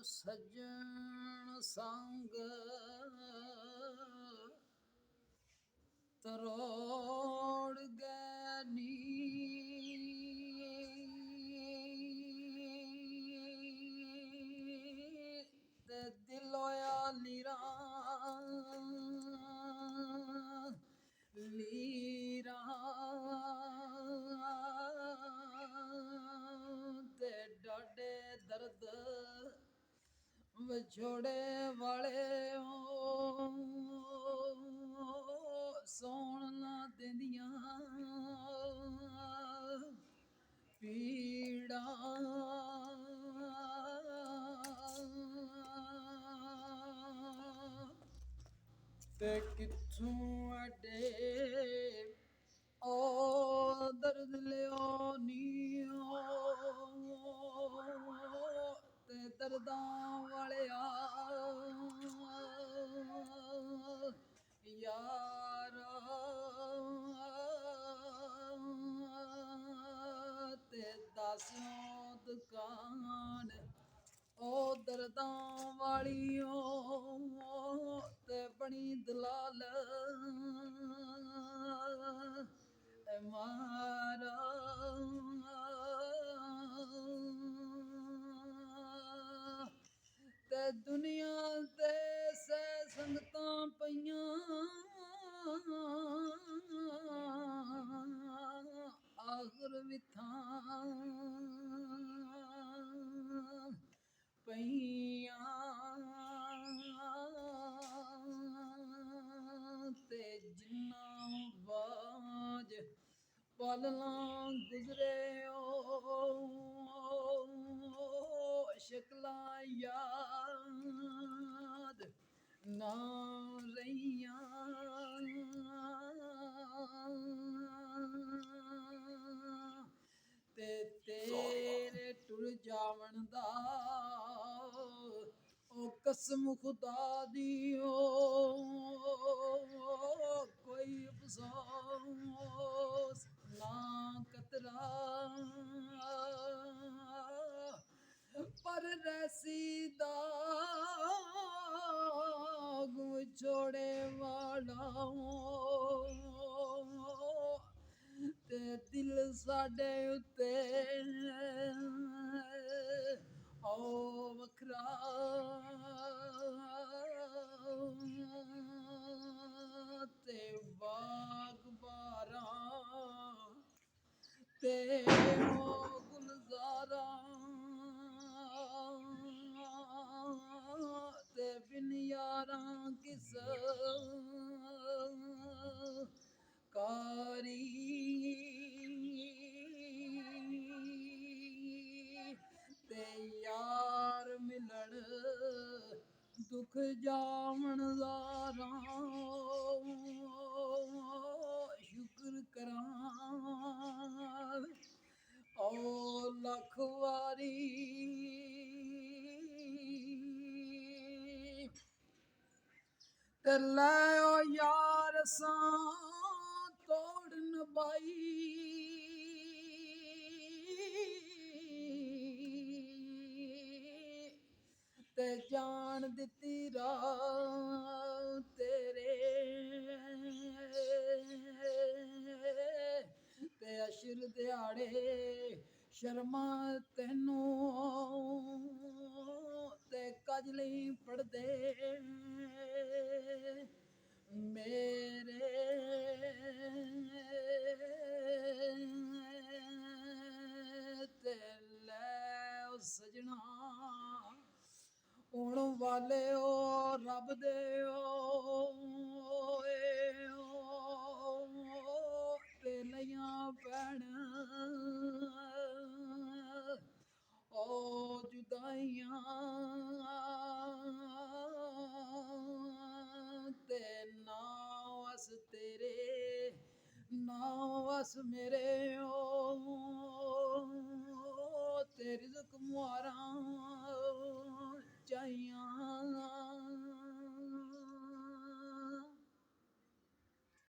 ਸੱਜਣ ਸੰਗ ਤਰੋੜ ਗਏ ਨੀ ਤੇ ਦਿਲ ਹੋਇਆ ਲੀਰਾ ਲੀਰਾ ਤੇ ਡਾਢੇ ਦਰਦ ਵਿਛੋੜੇ ਵਾਲੇ ਸੌਣ ਨਾ ਦਿੰਦੀਆਂ ਪੀੜਾ ਤੇ ਕਿੱਥੋਂ ਅਡੇ ਓ ਦਰਦ ਲਿਓ ਨੀ ਤੇ ਦਰਦਾਂ ਵਾਲਿਆ ਯਾਰਾ ਤੇ ਦੱਸਿਓ ਦੁਕਾਨ ਓ ਦਰਦਾਂ ਵਾਲੀ ਤੇ ਬਣੀ ਦਲਾਲ ਮਾਰਾ ਤੇ ਦੁਨੀਆ ਤੇ ਸੈ ਸੰਗਤਾਂ ਪਈਆਂ ਆਖਰ ਵਿਥਾਂ ਪਈਆਂ ਤੇ ਜਿੰਨਾ ਬਾਜ ਪਲਲਾਂ ਗੁਜ਼ਰੇ ਸ਼ਕਲਾਂ ਯਾਦ ਨਾ ਰਹੀਆਂ ਤੇ ਤੇਰੇ ਟੁਰ ਜਾਵਣ ਦਾ ਓ ਕਸਮ ਖੁਦਾ ਦੀ ਕੋਈ ਅਫਸੋਸ ਨਾ ਕਤਰਾ ਪਰ ਰੈਸੀ ਦਾਗ ਵਿਛੋੜੇ ਵਾਲਾ ਤੇ ਦਿਲ ਸਾਡੇ ਉੱਤੇ ਓ ਵੱਖਰਾ ਤੇ ਬਾਗ ਬਾਰਾਂ ਤੇ ਓ ਗੁਲਜ਼ਾਰਾ ਤੇ ਬਿਨ ਯਾਰਾਂ ਕਿਸ ਕਾਰੀ ਤੇ ਯਾਰ ਮਿਲਣ ਦੁੱਖ ਜਾਵਣ ਜ਼ਾਰਾ ਸ਼ੁਕਰ ਕਰਾਂ ਓ ਲੱਖ ਵਾਰੀ ਤੇ ਲੈ ਓ ਯਾਰ ਸਾਂ ਤੋੜਨ ਬਾਈ ਤੇ ਜਾਨ ਦਿੱਤੀ ਰਾਹ ਤੇਰੇ ਤੇ ਅਸ਼ਰ ਦਿਹਾੜੇ ਸ਼ਰਮਾ ਤੈਨੂੰ ਤੇ ਕੱਜ ਲਈ ਪੜਦੇ ਮੇਰੇ ਤੇ ਲੈ ਓ ਸਜਣਾ ਹੁਣ ਵਾਲੇ ਓ ਰੱਬ ਦੇ ਤੇ ਲਈਆਂ ਪੈਣ ਓ ਜੁਦਾਈਆਂ ਤੇ ਨਾ ਵਸ ਤੇਰੇ ਨਾ ਵਸ ਮੇਰੇ ਤੇ ਰਿਜ਼ਕ ਮੁਹਾਰਾ